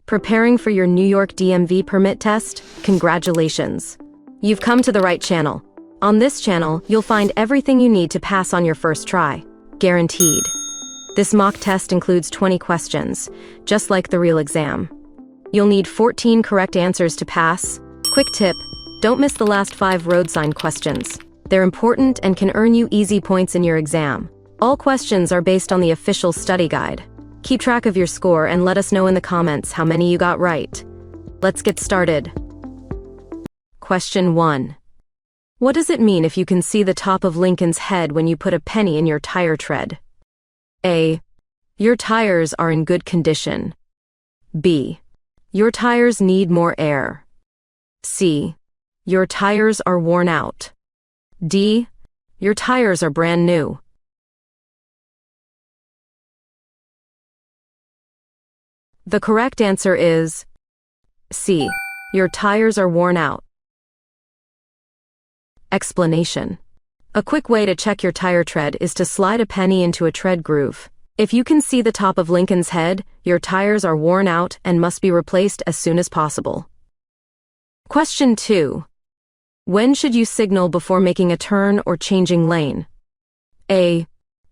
Preparing for your New York DMV permit test? Congratulations! You've come to the right channel. On this channel, you'll find everything you need to pass on your first try. Guaranteed. This mock test includes 20 questions, just like the real exam. You'll need 14 correct answers to pass. Quick tip, don't miss the last 5 road sign questions. They're important and can earn you easy points in your exam. All questions are based on the official study guide. Keep track of your score and let us know in the comments how many you got right. Let's get started. Question 1. What does it mean if you can see the top of Lincoln's head when you put a penny in your tire tread? A. Your tires are in good condition. B. Your tires need more air. C. Your tires are worn out. D. Your tires are brand new. The correct answer is C. Your tires are worn out. Explanation. A quick way to check your tire tread is to slide a penny into a tread groove. If you can see the top of Lincoln's head, your tires are worn out and must be replaced as soon as possible. Question 2. When should you signal before making a turn or changing lane? A.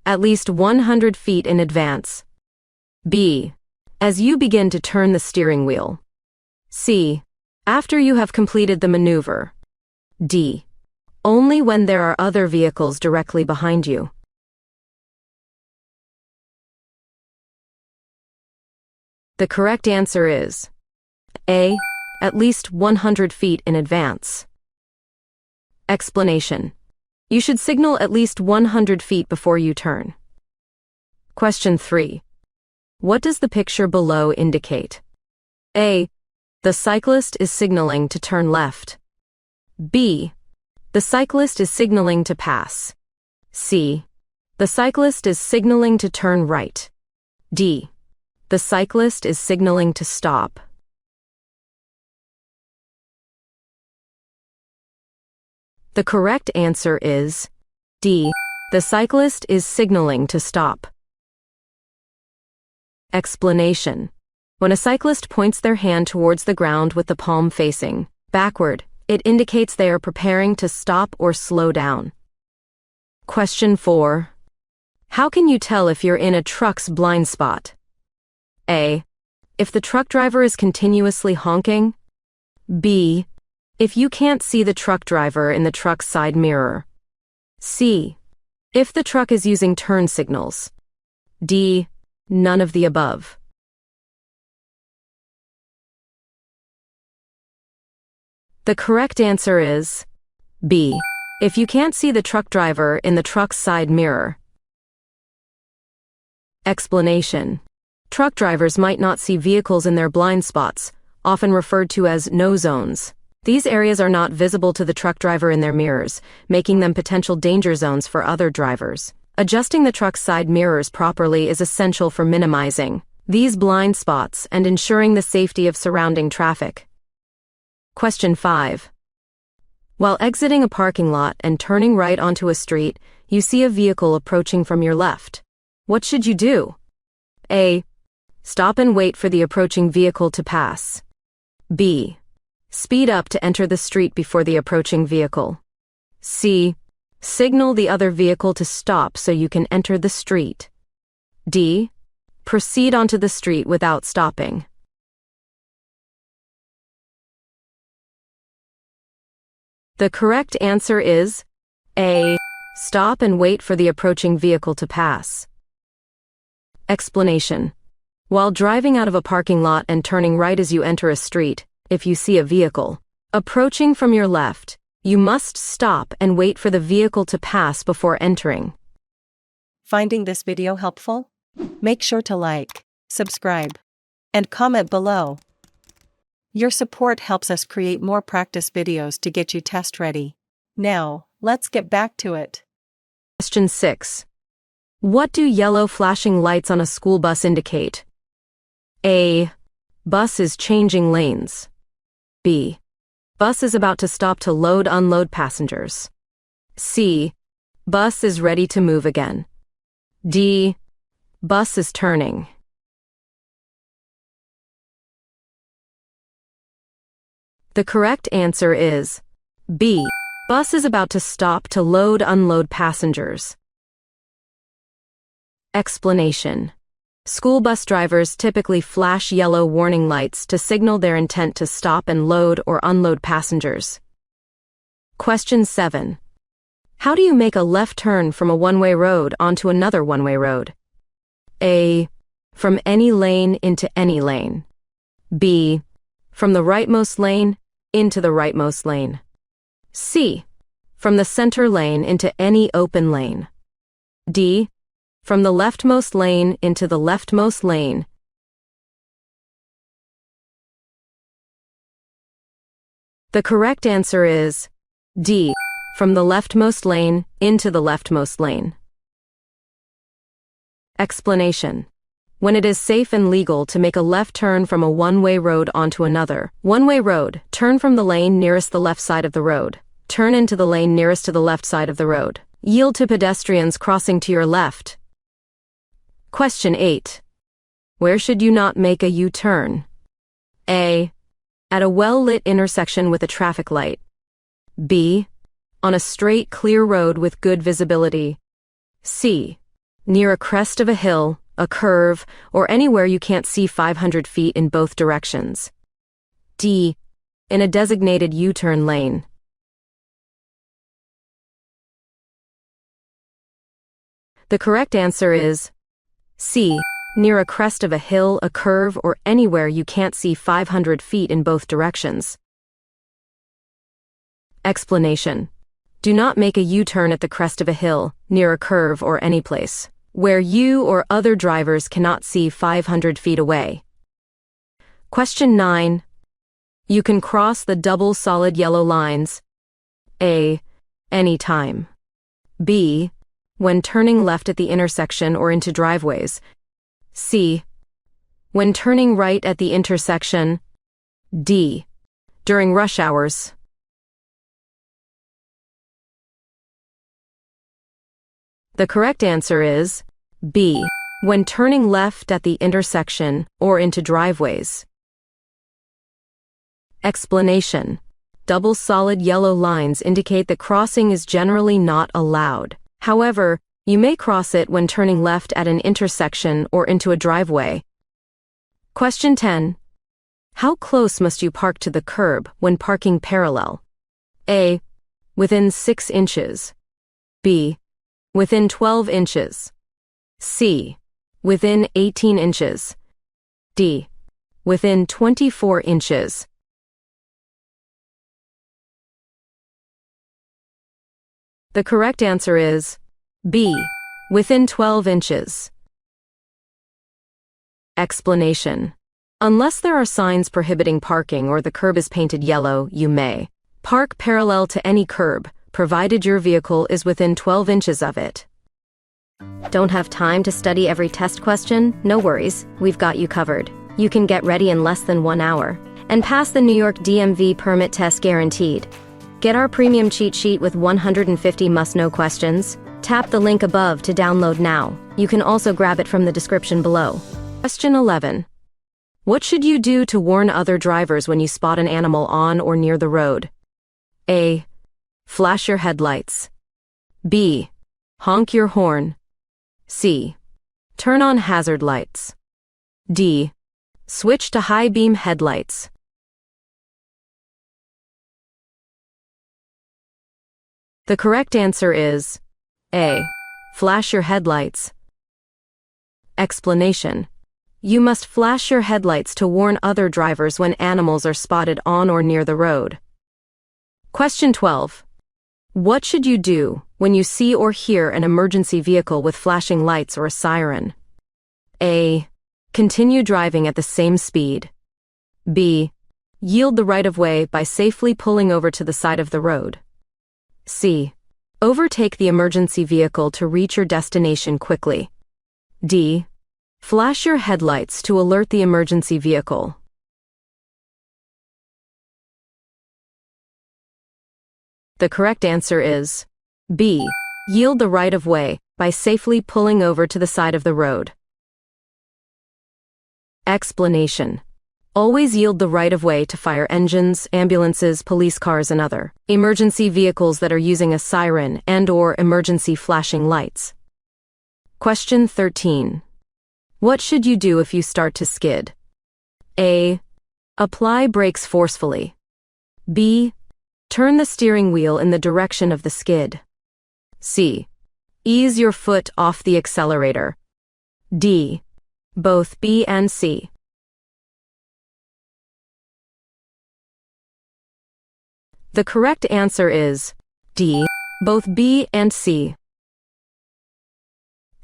At least 100 feet in advance. B. As you begin to turn the steering wheel. C. After you have completed the maneuver. D. Only when there are other vehicles directly behind you. The correct answer is A. At least 100 feet in advance. Explanation. You should signal at least 100 feet before you turn. Question 3. What does the picture below indicate? A. The cyclist is signaling to turn left. B. The cyclist is signaling to pass. C. The cyclist is signaling to turn right. D. The cyclist is signaling to stop. The correct answer is D. The cyclist is signaling to stop. Explanation. When a cyclist points their hand towards the ground with the palm facing backward, it indicates they are preparing to stop or slow down. Question 4. How can you tell if you're in a truck's blind spot? A. If the truck driver is continuously honking. B. If you can't see the truck driver in the truck's side mirror. C. If the truck is using turn signals. D. None of the above. The correct answer is B. If you can't see the truck driver in the truck's side mirror. Explanation. Truck drivers might not see vehicles in their blind spots, often referred to as no zones. These areas are not visible to the truck driver in their mirrors, making them potential danger zones for other drivers. Adjusting the truck's side mirrors properly is essential for minimizing these blind spots and ensuring the safety of surrounding traffic. Question 5. While exiting a parking lot and turning right onto a street, you see a vehicle approaching from your left. What should you do? A. Stop and wait for the approaching vehicle to pass. B. Speed up to enter the street before the approaching vehicle. C. Signal the other vehicle to stop so you can enter the street. D. Proceed onto the street without stopping. The correct answer is A. Stop and wait for the approaching vehicle to pass. Explanation. While driving out of a parking lot and turning right as you enter a street, if you see a vehicle approaching from your left, you must stop and wait for the vehicle to pass before entering. Finding this video helpful? Make sure to like, subscribe, and comment below. Your support helps us create more practice videos to get you test ready. Now, let's get back to it. Question 6. What do yellow flashing lights on a school bus indicate? A. Bus is changing lanes. B. Bus is about to stop to load/unload passengers. C. Bus is ready to move again. D. Bus is turning. The correct answer is B. Bus is about to stop to load/unload passengers. Explanation. School bus drivers typically flash yellow warning lights to signal their intent to stop and load or unload passengers. Question 7. How do you make a left turn from a one-way road onto another one-way road? A. From any lane into any lane. B. From the rightmost lane into the rightmost lane. C. From the center lane into any open lane. D. From the leftmost lane into the leftmost lane. The correct answer is D. From the leftmost lane into the leftmost lane. Explanation. When it is safe and legal to make a left turn from a one-way road onto another one-way road, turn from the lane nearest the left side of the road. Turn into the lane nearest to the left side of the road. Yield to pedestrians crossing to your left. Question 8. Where should you not make a U-turn? A. At a well-lit intersection with a traffic light. B. On a straight, clear road with good visibility. C. Near a crest of a hill, a curve, or anywhere you can't see 500 feet in both directions. D. In a designated U-turn lane. The correct answer is C. Near a crest of a hill, a curve, or anywhere you can't see 500 feet in both directions. Explanation. Do not make a U-turn at the crest of a hill, near a curve, or any place where you or other drivers cannot see 500 feet away. Question 9. You can cross the double solid yellow lines. A. Anytime. B. When turning left at the intersection or into driveways. C. When turning right at the intersection. D. During rush hours. The correct answer is B. When turning left at the intersection or into driveways. Explanation. Double solid yellow lines indicate that crossing is generally not allowed. However, you may cross it when turning left at an intersection or into a driveway. Question 10. How close must you park to the curb when parking parallel? A. Within 6 inches. B. Within 12 inches. C. Within 18 inches. D. Within 24 inches. The correct answer is B. Within 12 inches. Explanation. Unless there are signs prohibiting parking or the curb is painted yellow, you may park parallel to any curb, provided your vehicle is within 12 inches of it. Don't have time to study every test question? No worries, we've got you covered. You can get ready in less than 1 hour and pass the New York DMV permit test guaranteed. Get our premium cheat sheet with 150 must-know questions. Tap the link above to download now. You can also grab it from the description below. Question 11. What should you do to warn other drivers when you spot an animal on or near the road? A. Flash your headlights. B. Honk your horn. C. Turn on hazard lights. D. Switch to high beam headlights. The correct answer is A. Flash your headlights. Explanation. You must flash your headlights to warn other drivers when animals are spotted on or near the road. Question 12. What should you do when you see or hear an emergency vehicle with flashing lights or a siren? A. Continue driving at the same speed. B. Yield the right-of-way by safely pulling over to the side of the road. C. Overtake the emergency vehicle to reach your destination quickly. D. Flash your headlights to alert the emergency vehicle. The correct answer is B. Yield the right-of-way by safely pulling over to the side of the road. Explanation. Always yield the right-of-way to fire engines, ambulances, police cars, and other emergency vehicles that are using a siren and/or emergency flashing lights. Question 13. What should you do if you start to skid? A. Apply brakes forcefully. B. Turn the steering wheel in the direction of the skid. C. Ease your foot off the accelerator. D. Both B and C. The correct answer is D. Both B and C.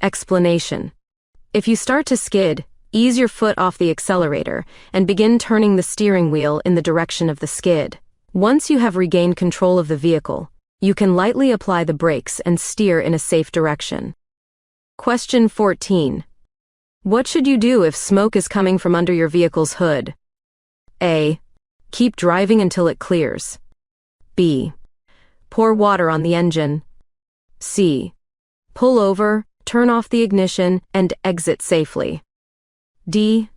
Explanation. If you start to skid, ease your foot off the accelerator and begin turning the steering wheel in the direction of the skid. Once you have regained control of the vehicle, you can lightly apply the brakes and steer in a safe direction. Question 14. What should you do if smoke is coming from under your vehicle's hood? A. Keep driving until it clears. B. Pour water on the engine. C. Pull over, turn off the ignition, and exit safely. D.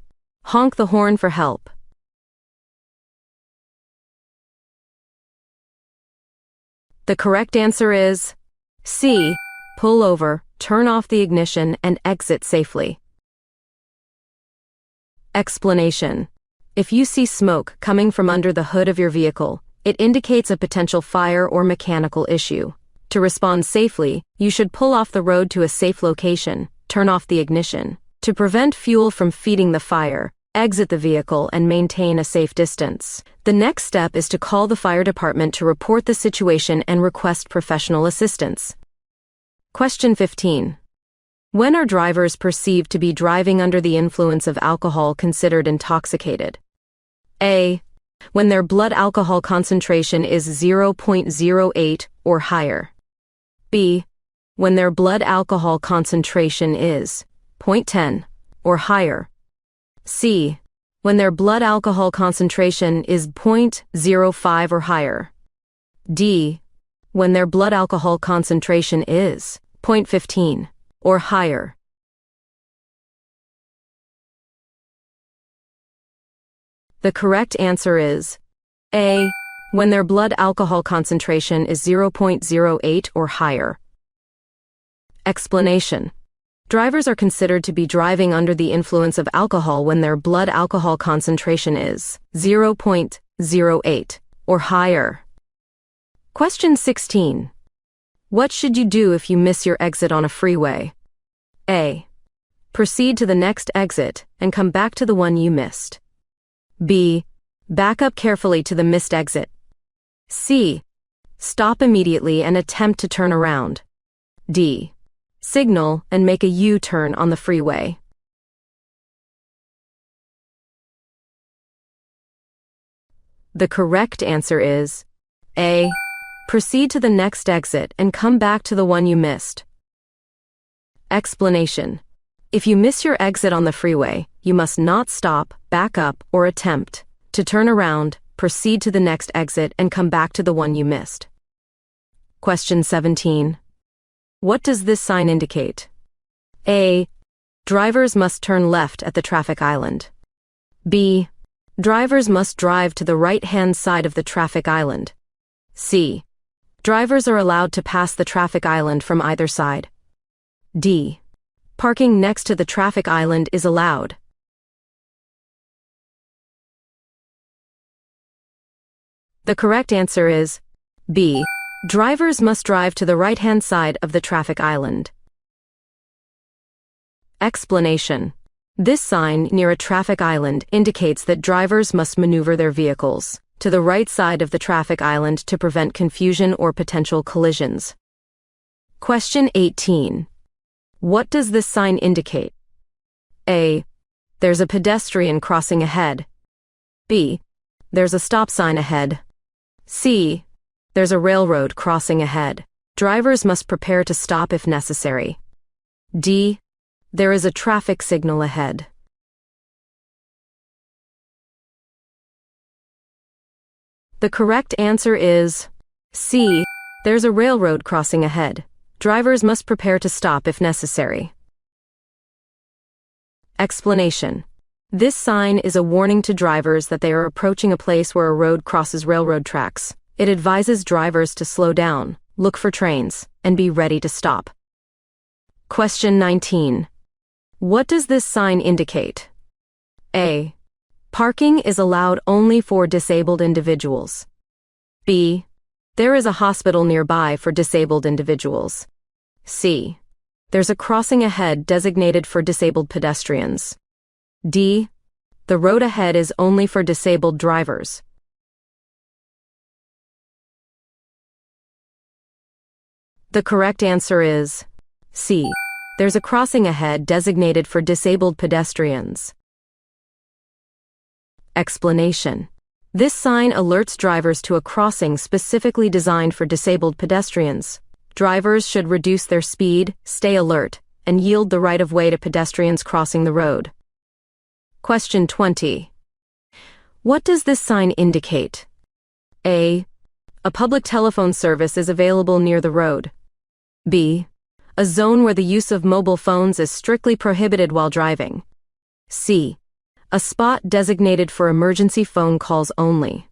Honk the horn for help. The correct answer is C. Pull over, turn off the ignition, and exit safely. Explanation. If you see smoke coming from under the hood of your vehicle, it indicates a potential fire or mechanical issue. To respond safely, you should pull off the road to a safe location, turn off the ignition. To prevent fuel from feeding the fire, exit the vehicle and maintain a safe distance. The next step is to call the fire department to report the situation and request professional assistance. Question 15. When are drivers perceived to be driving under the influence of alcohol considered intoxicated? A. When their blood alcohol concentration is 0.08 or higher. B. When their blood alcohol concentration is 0.10 or higher. C. When their blood alcohol concentration is 0.05 or higher. D. When their blood alcohol concentration is 0.15 or higher. The correct answer is A. When their blood alcohol concentration is 0.08 or higher. Explanation. Drivers are considered to be driving under the influence of alcohol when their blood alcohol concentration is 0.08 or higher. Question 16. What should you do if you miss your exit on a freeway? A. Proceed to the next exit and come back to the one you missed. B. Back up carefully to the missed exit. C. Stop immediately and attempt to turn around. D. Signal and make a U-turn on the freeway. The correct answer is A. Proceed to the next exit and come back to the one you missed. Explanation. If you miss your exit on the freeway, you must not stop, back up, or attempt to turn around, proceed to the next exit, and come back to the one you missed. Question 17. What does this sign indicate? A. Drivers must turn left at the traffic island. B. Drivers must drive to the right-hand side of the traffic island. C. Drivers are allowed to pass the traffic island from either side. D. Parking next to the traffic island is allowed. The correct answer is B. Drivers must drive to the right-hand side of the traffic island. Explanation. This sign near a traffic island indicates that drivers must maneuver their vehicles to the right side of the traffic island to prevent confusion or potential collisions. Question 18. What does this sign indicate? A. There's a pedestrian crossing ahead. B. There's a stop sign ahead. C. There's a railroad crossing ahead. Drivers must prepare to stop if necessary. D. There is a traffic signal ahead. The correct answer is C. There's a railroad crossing ahead. Drivers must prepare to stop if necessary. Explanation. This sign is a warning to drivers that they are approaching a place where a road crosses railroad tracks. It advises drivers to slow down, look for trains, and be ready to stop. Question 19. What does this sign indicate? A. Parking is allowed only for disabled individuals. B. There is a hospital nearby for disabled individuals. C. There's a crossing ahead designated for disabled pedestrians. D. The road ahead is only for disabled drivers. The correct answer is C. There's a crossing ahead designated for disabled pedestrians. Explanation. This sign alerts drivers to a crossing specifically designed for disabled pedestrians. Drivers should reduce their speed, stay alert, and yield the right-of-way to pedestrians crossing the road. Question 20. What does this sign indicate? A. A public telephone service is available near the road. B. A zone where the use of mobile phones is strictly prohibited while driving. C. A spot designated for emergency phone calls only.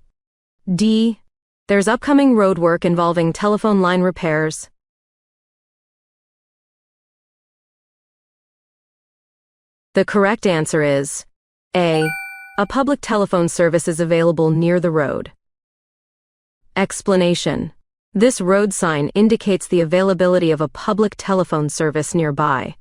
D. There's upcoming road work involving telephone line repairs. The correct answer is A. A public telephone service is available near the road. Explanation. This road sign indicates the availability of a public telephone service nearby.